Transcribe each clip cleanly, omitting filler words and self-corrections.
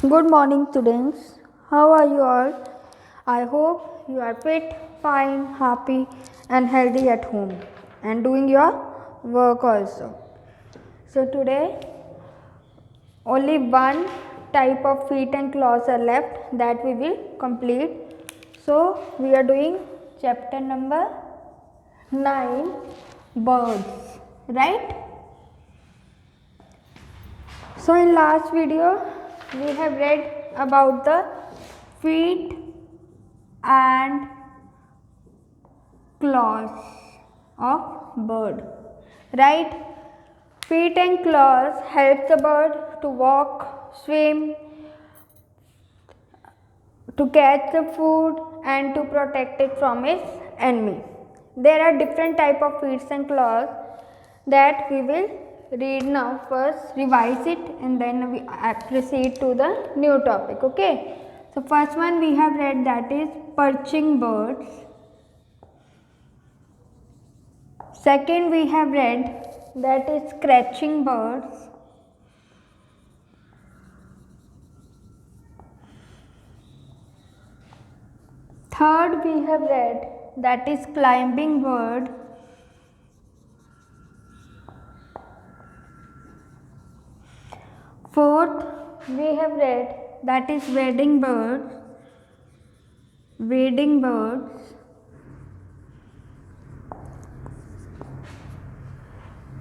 Good morning, students. How are you all? I hope you are fit, fine, happy, and healthy at home and doing your work also. So, today only one type of feet and claws are left that we will complete. So, we are doing chapter number 9 birds, right? So in last video we have read about the feet and claws of bird, right? Feet and claws help the bird to walk, swim, to catch the food and to protect it from its enemy. There are different type of feet and claws that we will read now. First revise it and then we proceed to the new topic. Okay, so first one we have read, that is perching birds. Second we have read, that is scratching birds. Third we have read, that is climbing bird. Fourth we have read, that is wading birds. Wading birds.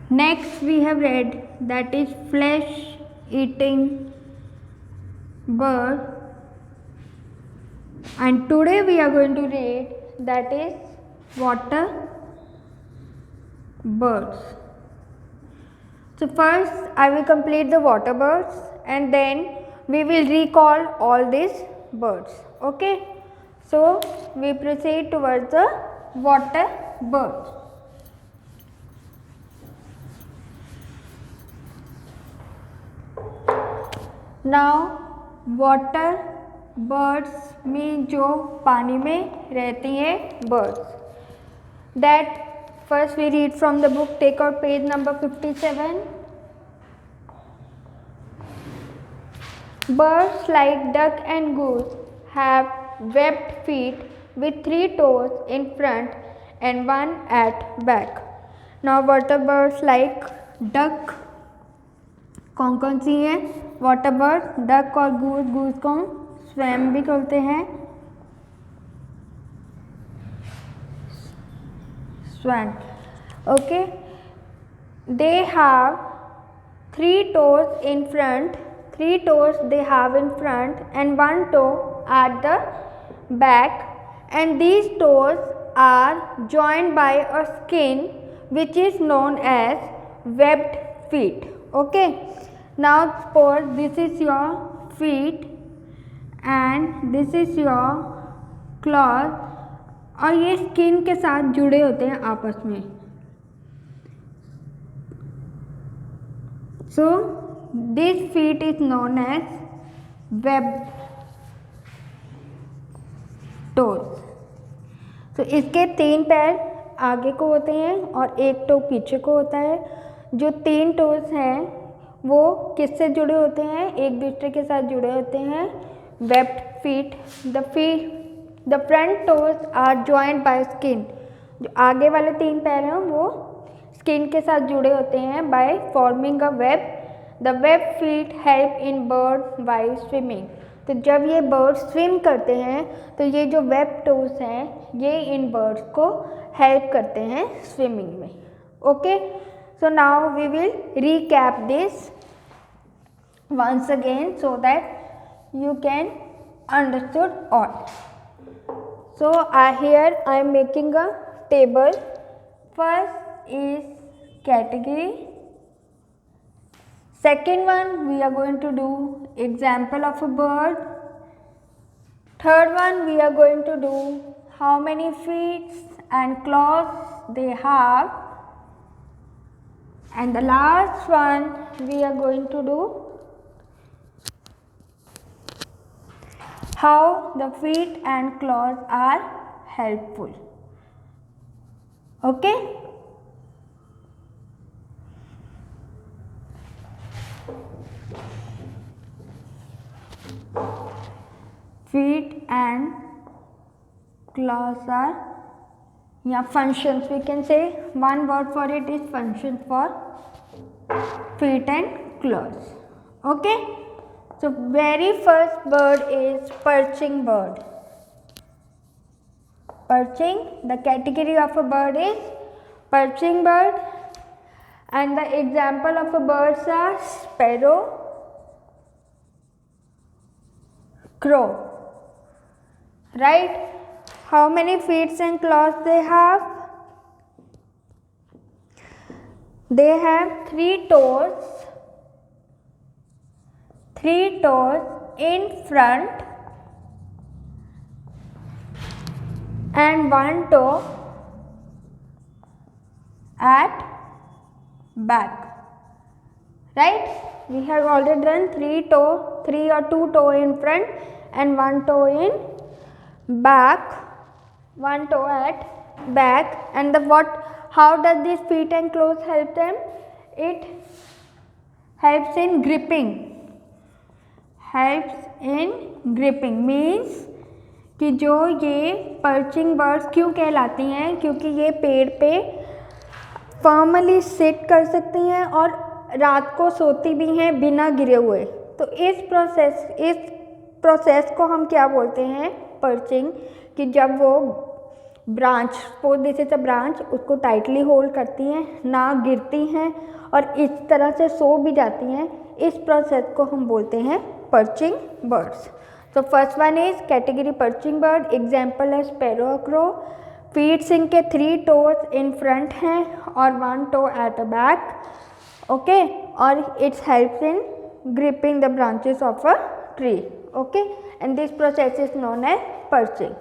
Next we have read, that is flesh eating bird. And today we are going to read, that is water birds. So first I will complete the water birds and then we will recall all these birds. Okay, so we proceed towards the water birds. Now water birds में जो पानी में रहती हैं birds, that first we read from the book. Take out page number 57. Birds like duck and goose have webbed feet with 3 toes in front and 1 at back. Now water birds like duck कौन कौन सी हैं? Water bird, duck और goose. Goose को swum भी कहते हैं, swan. Okay, they have 3 toes in front. 3 toes they have in front and 1 toe at the back, and these toes are joined by a skin which is known as webbed feet. Okay, now suppose this is your feet and this is your claws और ये skin के साथ जुड़े होते हैं आपस में. So this feet is known as webbed toes. तो इसके 3 पैर आगे को होते हैं और 1 टो पीछे को होता है. जो 3 टोज हैं वो किससे जुड़े होते हैं? एक दूसरे के साथ जुड़े होते हैं. Webbed feet. The front toes are joined by skin. जो आगे वाले 3 पैर हैं वो स्किन के साथ जुड़े होते हैं by forming a web. The web feet help in bird while swimming. तो जब ये बर्ड स्विम करते हैं तो ये जो वेब टोज हैं ये इन बर्ड्स को हेल्प करते हैं स्विमिंग में. Okay, so now we will recap this once again so that you can understood all. So here I am making a table. First is category. Second one we are going to do example of a bird. Third one we are going to do how many feet and claws they have. And the last one we are going to do how the feet and claws are helpful. Okay. feet and claws are, yeah, functions. We can say one word for it is function for feet and claws. Okay, so very first bird is perching bird. Perching, the category of a bird is perching bird, and the example of a birds are sparrow, crow. Right? How many feet and claws they have? They have three toes in front and one toe at back. Right? We have already done three or two toe in front and one toe in back, one toe at back. And how does these feet and claws help them? It helps in gripping. Means कि जो ये perching birds क्यों कहलाती हैं, क्योंकि ये पेड़ पे फॉर्मली सिट कर सकती हैं और रात को सोती भी हैं बिना गिरे हुए। तो इस प्रोसेस को हम क्या बोलते हैं? पर्चिंग। कि जब वो branch, suppose this is a branch, उसको टाइटली होल्ड करती हैं, ना गिरती हैं और इस तरह से सो भी जाती हैं। इस प्रोसेस को हम बोलते हैं पर्चिंग बर्ड्स। तो first one is category perching bird, example है स्पैरो, क्रो। फीट्स इनके 3 टोज इन फ्रंट हैं और 1 toe at the back. Okay, और its helps in gripping the branches of a tree. Okay, and this process is known as perching.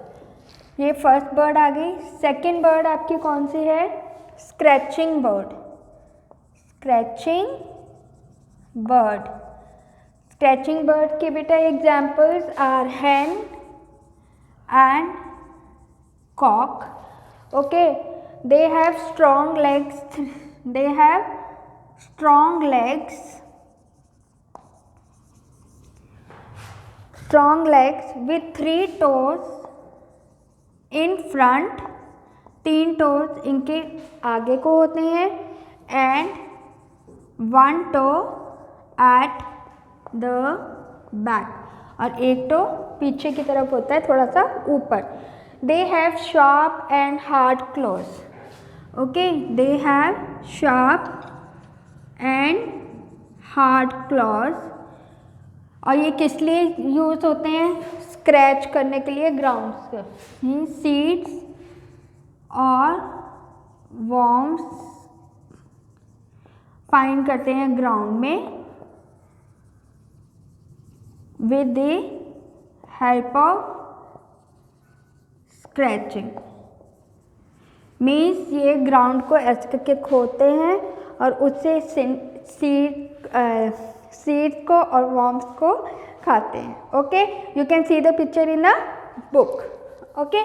ये first bird आ गई। Second bird आपकी कौन सी है? Scratching bird. Scratching bird. Scratching bird के बेटा examples are hen and cock. Okay, they have strong legs. They have strong legs. Strong legs with 3 toes in front. 3 toes इनके आगे को होते हैं and 1 toe at the back और एक to पीछे की तरफ होता है, थोड़ा सा ऊपर। They have sharp and hard clause. Okay, they have sharp and hard clause. और ये किस लिए यूज़ होते हैं? स्क्रैच करने के लिए ग्राउंड से, सीड्स और वॉर्म्स फाइंड करते हैं ग्राउंड में with the help of scratching। Means ये ग्राउंड को ऐसे करके खोदते हैं और उससे सीड्स को और वॉर्म्स को खाते हैं। Okay, you can see the picture in a book. Okay,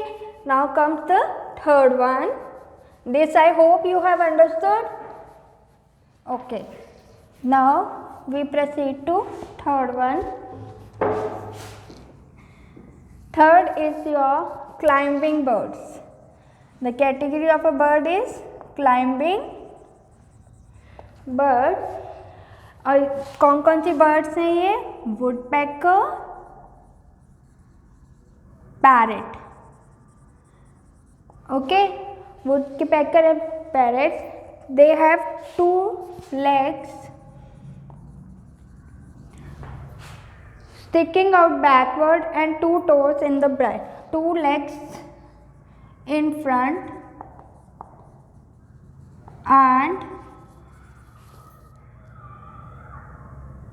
now comes the third one. This I hope you have understood. Okay, now we proceed to third one. Third is your climbing birds. The category of a bird is climbing bird. और कौन कौन सी birds हैं ये? Woodpecker, parrot. Okay, woodpecker and parrots. They have 2 legs sticking out backward and 2 toes in the back. 2 legs in front and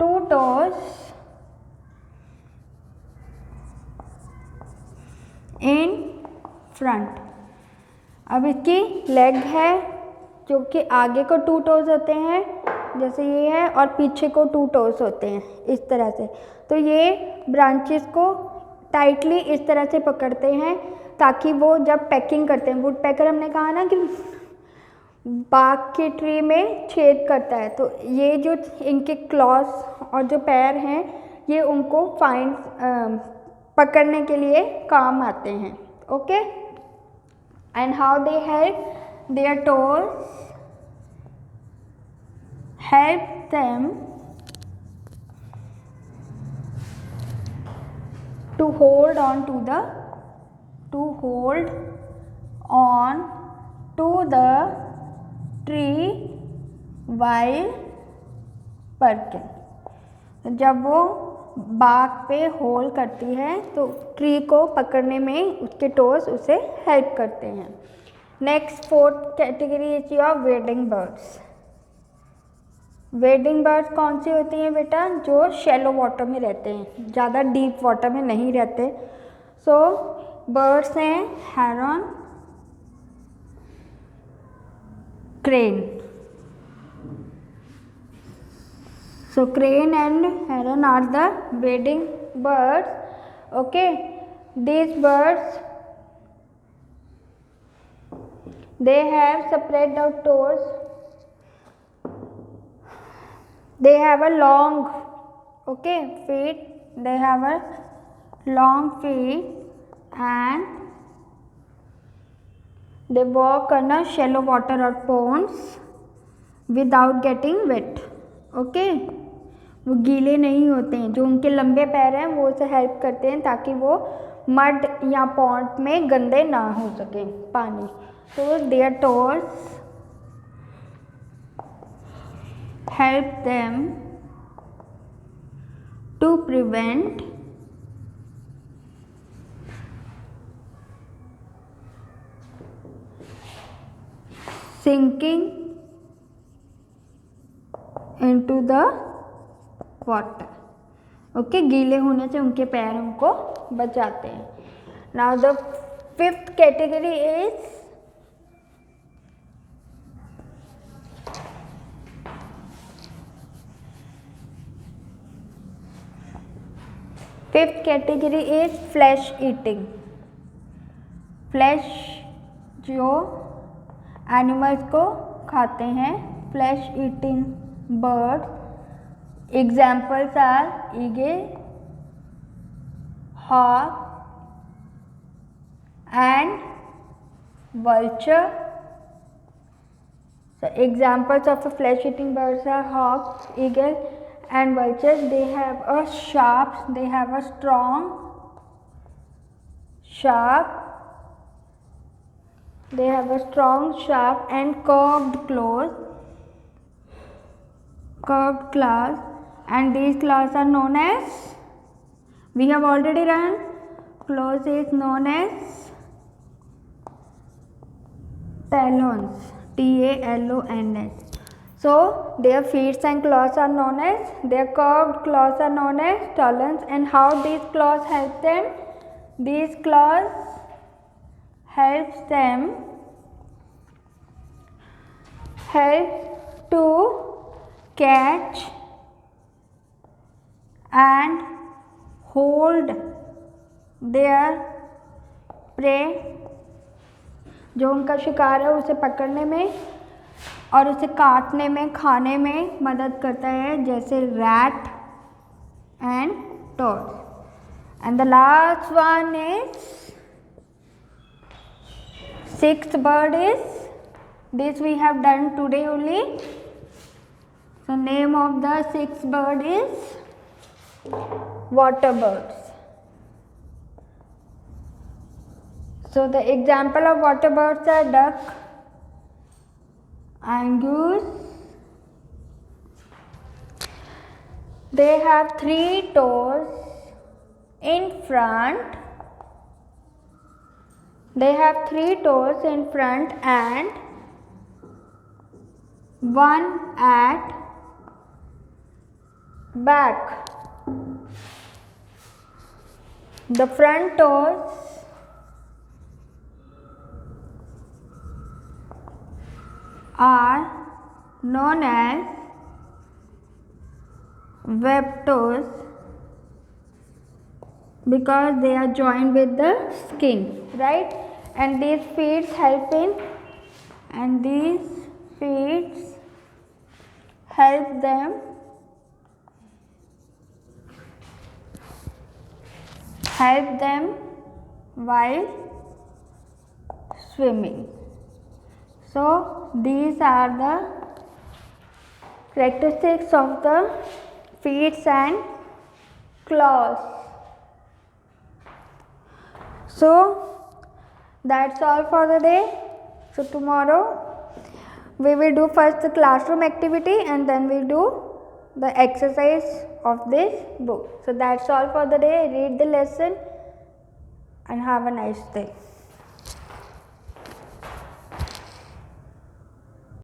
2 toes in front। अब इसकी leg है जो कि आगे को 2 टोज होते हैं जैसे ये है और पीछे को 2 टोज होते हैं इस तरह से। तो ये ब्रांचेस को टाइटली इस तरह से पकड़ते हैं ताकि वो जब पैकिंग करते हैं, वुडपेकर हमने कहा ना कि बाग के ट्री में छेद करता है, तो ये जो इनके क्लॉज और जो पैर हैं ये उनको फाइंड पकड़ने के लिए काम आते हैं. Okay, and how they help, their toes help them to hold on to the tree while perking. जब वो बाग पे होल्ड करती है तो ट्री को पकड़ने में उसके टोज उसे हेल्प करते हैं. Next fourth category is your wedding birds. Wedding birds कौन सी होती हैं बेटा? जो शैलो वाटर में रहते हैं, ज़्यादा डीप वाटर में नहीं रहते. सो बर्ड्स हैं heron, crane. So crane and heron are the wading birds. Okay, these birds, they have spread out toes. They have a long, okay, feet. They have a long feet and they walk on a shallow water or ponds without getting wet. Okay, वो गीले नहीं होते हैं. जो उनके लंबे पैर हैं वो उसे हेल्प करते हैं ताकि वो मड या पॉन्ड में गंदे ना हो सके पानी. तो their toes help them to prevent sinking into the water. Okay, गीले होने से उनके पैर उनको बचाते हैं. Now the fifth category is fifth category is flesh eating. Flesh जो एनिमल्स को खाते हैं, flesh eating bird. Examples are eagle, hawk and vulture. So examples of the flesh eating birds are hawk, eagle and vultures. They have a strong sharp and curved claws, and these claws are known as, we have already run, claws is known as talons, talons. So their feet and claws are known as, their curved claws are known as talons. And how these claws help them? These claws helps them to catch and hold their prey. जो उनका शिकार है उसे पकड़ने में और उसे काटने में, खाने में मदद करता है, जैसे rat and toad. And the last one is sixth bird is, this we have done today only. So name of the sixth bird is water birds. So the example of water birds are duck, angus. They have 3 toes in front. They have 3 toes in front and 1 at back. The front toes are known as web toes because they are joined with the skin, right? And these feet help them help them while swimming. So these are the characteristics of the feet and claws. So that's all for the day. So tomorrow we will do first the classroom activity and then we do the exercise of this book. So that's all for the day. Read the lesson and have a nice day.